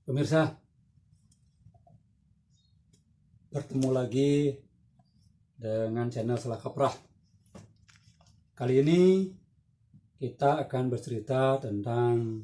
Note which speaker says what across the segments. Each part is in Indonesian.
Speaker 1: Pemirsa, bertemu lagi dengan channel Salah Kaprah. Kali ini kita akan bercerita tentang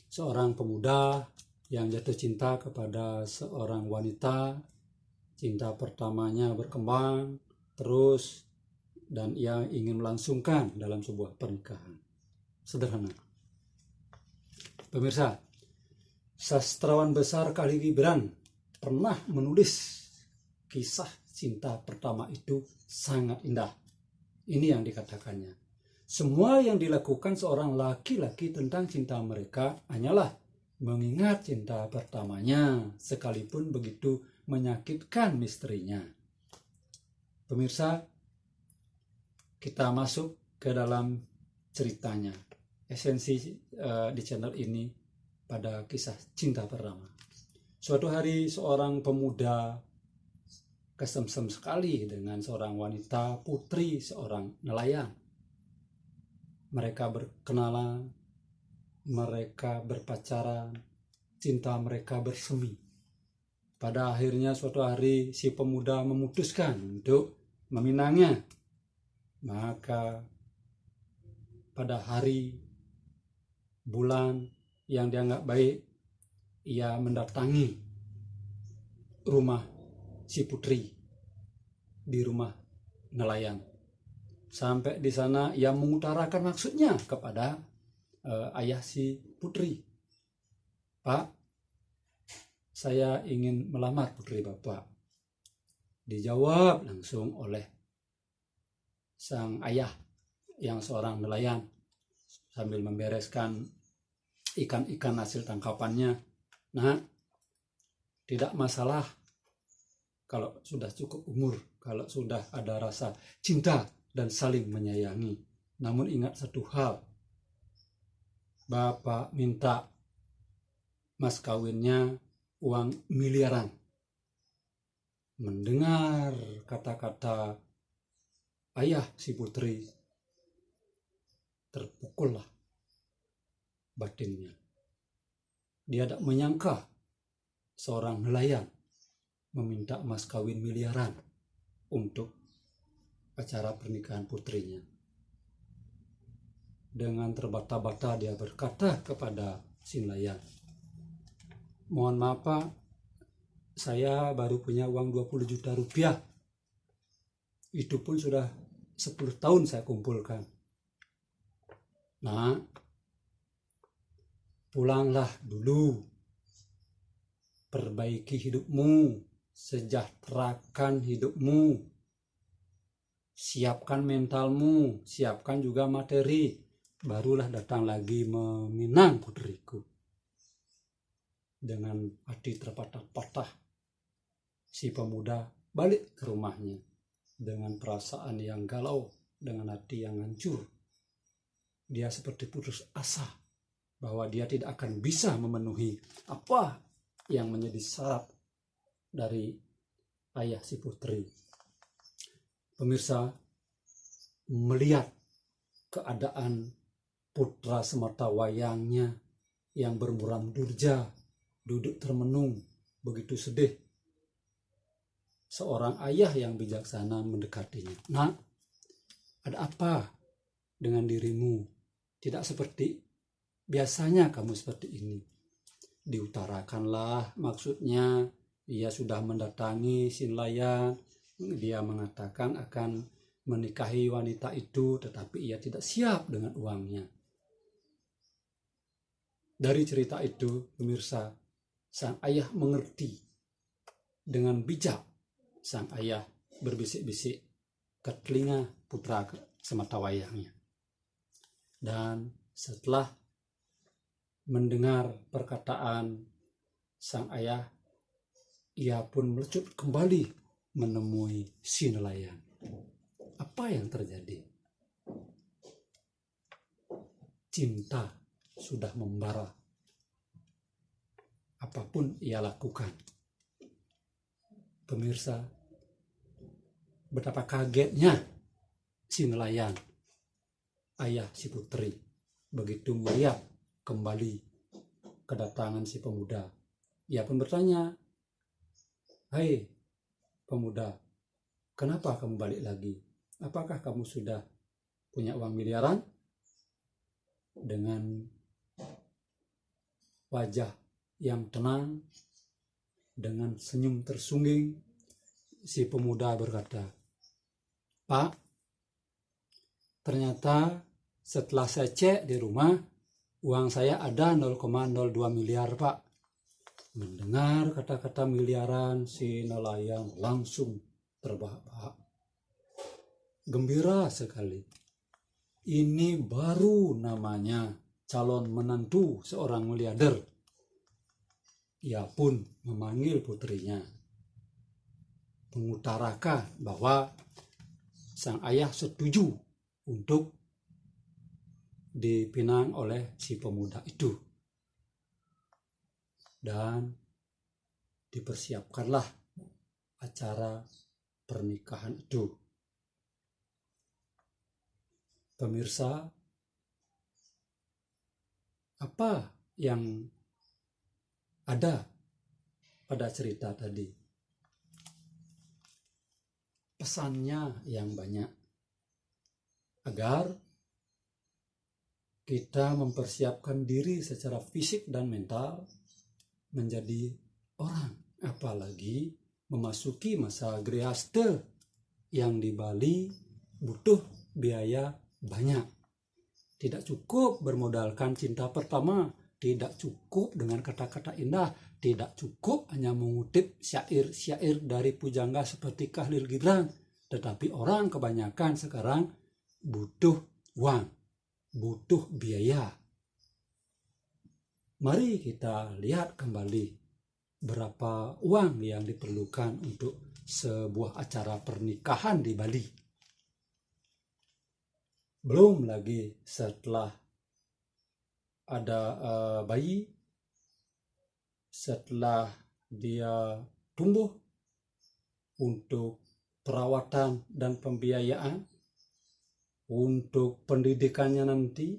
Speaker 1: seorang pemuda yang jatuh cinta kepada seorang wanita. Cinta pertamanya berkembang terus dan ia ingin melangsungkan dalam sebuah pernikahan. Sederhana. Pemirsa, sastrawan besar Khalil Gibran pernah menulis kisah cinta pertama itu sangat indah. Ini yang dikatakannya. Semua yang dilakukan seorang laki-laki tentang cinta mereka hanyalah mengingat cinta pertamanya, sekalipun begitu menyakitkan misterinya. Pemirsa, kita masuk ke dalam ceritanya. Esensi di channel ini pada kisah cinta pertama. Suatu hari seorang pemuda kesemsem sekali dengan seorang wanita, putri seorang nelayan. Mereka berkenalan, mereka berpacaran, cinta mereka bersemi. Pada akhirnya suatu hari si pemuda memutuskan untuk meminangnya. Maka pada hari bulan yang dianggap baik, ia mendatangi rumah si putri di rumah nelayan. Sampai di sana ia mengutarakan maksudnya kepada ayah si putri. Pak, saya ingin melamar putri Bapak. Dijawab langsung oleh sang ayah yang seorang nelayan sambil membereskan ikan-ikan hasil tangkapannya. Nah, tidak masalah kalau sudah cukup umur, kalau sudah ada rasa cinta dan saling menyayangi. Namun ingat satu hal, Bapak minta mas kawinnya uang miliaran. Mendengar kata-kata ayah si putri, terpukullah batinnya. Dia tidak menyangka seorang nelayan meminta mas kawin miliaran untuk acara pernikahan putrinya. Dengan terbata-bata dia berkata kepada si nelayan, mohon maaf Pak, saya baru punya uang 20 juta rupiah. Itu pun sudah 10 tahun saya kumpulkan. Nah, pulanglah dulu, perbaiki hidupmu, sejahterakan hidupmu, siapkan mentalmu, siapkan juga materi, barulah datang lagi meminang putriku. Dengan hati terpatah-patah, si pemuda balik ke rumahnya dengan perasaan yang galau, dengan hati yang hancur. Dia seperti putus asa bahwa dia tidak akan bisa memenuhi apa yang menjadi syarat dari ayah si putri. Pemirsa, melihat keadaan putra semata wayangnya yang bermuram durja, duduk termenung, begitu sedih, seorang ayah yang bijaksana mendekatinya. Nak, ada apa dengan dirimu? Tidak seperti biasanya kamu seperti ini. Diutarakanlah maksudnya. Ia sudah mendatangi si nelayan. Dia mengatakan akan menikahi wanita itu, tetapi ia tidak siap dengan uangnya. Dari cerita itu, pemirsa, sang ayah mengerti. Dengan bijak, sang ayah berbisik-bisik ke telinga putra semata wayangnya. Dan setelah mendengar perkataan sang ayah, ia pun melecut kembali menemui si nelayan. Apa yang terjadi? Cinta sudah membara. Apapun ia lakukan. Pemirsa, betapa kagetnya si nelayan, ayah si putri, begitu melihat kembali kedatangan si pemuda. Ia pun bertanya, "Hai pemuda, kenapa kamu balik lagi? Apakah kamu sudah punya uang miliaran?" Dengan wajah yang tenang, dengan senyum tersungging, si pemuda berkata, "Pak, ternyata setelah saya cek di rumah, uang saya ada 0,02 miliar, Pak." Mendengar kata-kata miliaran, si nelayan langsung terbahak-bahak. Gembira sekali. Ini baru namanya calon menantu seorang miliarder. Ia pun memanggil putrinya, mengutarakan bahwa sang ayah setuju untuk dipinang oleh si pemuda itu. Dan dipersiapkanlah acara pernikahan itu. Pemirsa, apa yang ada pada cerita tadi? Pesannya yang banyak, agar kita mempersiapkan diri secara fisik dan mental menjadi orang, apalagi memasuki masa Grihaste yang di Bali butuh biaya banyak. Tidak cukup bermodalkan cinta pertama, tidak cukup dengan kata-kata indah, tidak cukup hanya mengutip syair-syair dari pujangga seperti Khalil Gibran, tetapi orang kebanyakan sekarang butuh uang, butuh biaya. Mari kita lihat kembali berapa uang yang diperlukan untuk sebuah acara pernikahan di Bali. Belum lagi setelah ada bayi, setelah dia tumbuh, untuk perawatan dan pembiayaan, untuk pendidikannya nanti,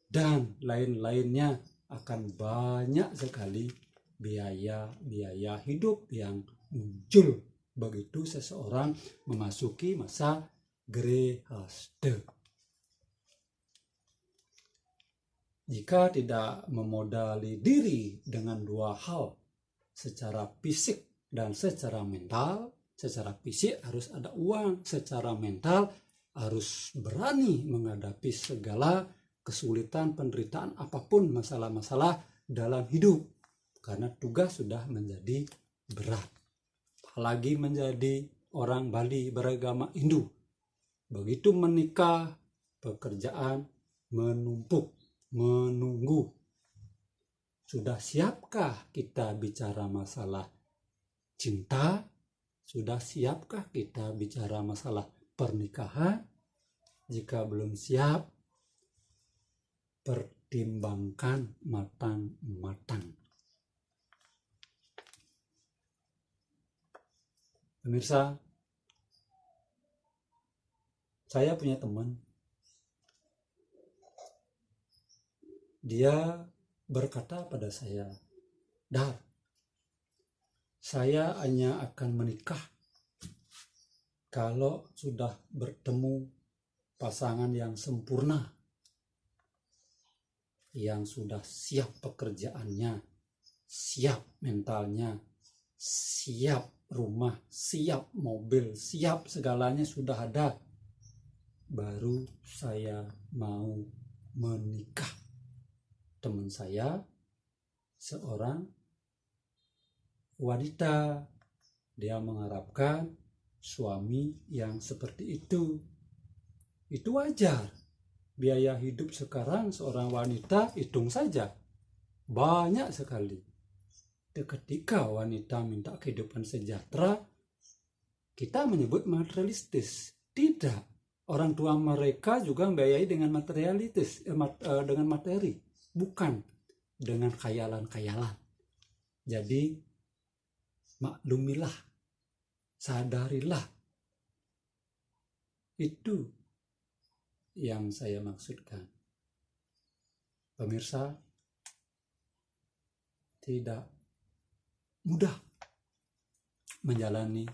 Speaker 1: dan lain-lainnya. Akan banyak sekali biaya-biaya hidup yang muncul begitu seseorang memasuki masa Grihaste. Jika tidak memodali diri dengan dua hal, secara fisik dan secara mental, secara fisik harus ada uang, secara mental harus berani menghadapi segala kesulitan, penderitaan, apapun masalah-masalah dalam hidup, karena tugas sudah menjadi berat. Apalagi menjadi orang Bali beragama Hindu, begitu menikah, pekerjaan menumpuk, menunggu. Sudah siapkah kita bicara masalah cinta? Sudah siapkah kita bicara masalah pernikahan? Jika belum siap, pertimbangkan matang-matang. Pemirsa, saya punya teman. Dia berkata pada saya, "Dar, saya hanya akan menikah kalau sudah bertemu pasangan yang sempurna, yang sudah siap pekerjaannya, siap mentalnya, siap rumah, siap mobil, siap segalanya sudah ada, baru saya mau menikah." Teman saya seorang wanita, dia mengharapkan suami yang seperti itu. Itu wajar. Biaya hidup sekarang seorang wanita, hitung saja, banyak sekali. Ketika wanita minta kehidupan sejahtera, kita menyebut materialistis. Tidak. Orang tua mereka juga membiayai dengan materialistis, dengan materi, bukan dengan khayalan-khayalan. Jadi maklumilah, sadarilah. Itu yang saya maksudkan. Pemirsa, tidak mudah menjalani